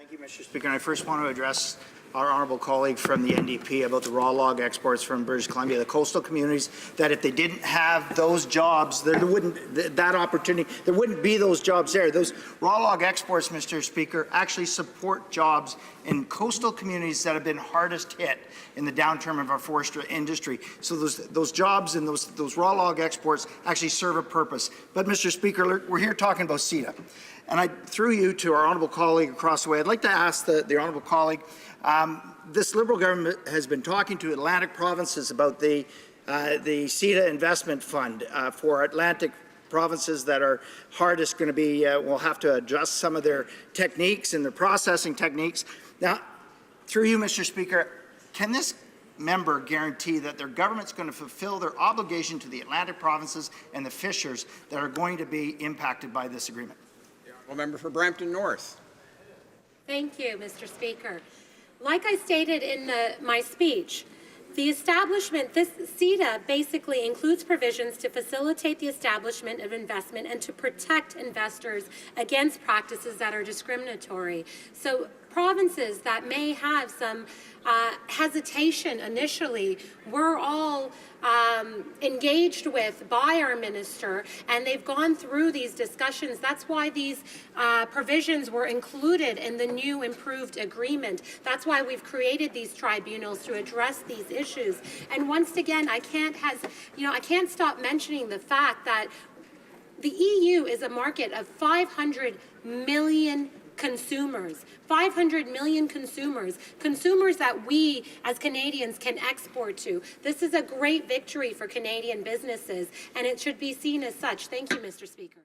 Thank you, Mr. Speaker. And I first want to address our honourable colleague from the NDP about the raw log exports from British Columbia, the coastal communities, that if they didn't have those jobs, there wouldn't that opportunity, there wouldn't be those jobs there. Those raw log exports, Mr. Speaker, actually support jobs in coastal communities that have been hardest hit in the downturn of our forestry industry. So those jobs and those raw log exports actually serve a purpose. But, Mr. Speaker, we're here talking about CETA. And through you to our honourable colleague across the way, I'd like to ask the honourable colleague, this Liberal government has been talking to Atlantic provinces about the CETA investment fund for Atlantic provinces that are hardest going to be, will have to adjust some of their techniques and their processing techniques. Now, through you, Mr. Speaker, can this member guarantee that their government's going to fulfill their obligation to the Atlantic provinces and the fishers that are going to be impacted by this agreement? The member for Brampton North. Thank you, Mr. Speaker. Like I stated in my speech, the establishment, this CETA basically includes provisions to facilitate the establishment of investment and to protect investors against practices that are discriminatory. So provinces that may have some hesitation initially were all engaged with by our minister, and they've gone through these discussions. That's why these provisions were included in the new improved agreement. That's why we've created these tribunals to address these issues. And once again, I can't stop mentioning the fact that the EU is a market of 500 million consumers, 500 million consumers that we as Canadians can export to. This is a great victory for Canadian businesses, and it should be seen as such. Thank you, Mr. Speaker.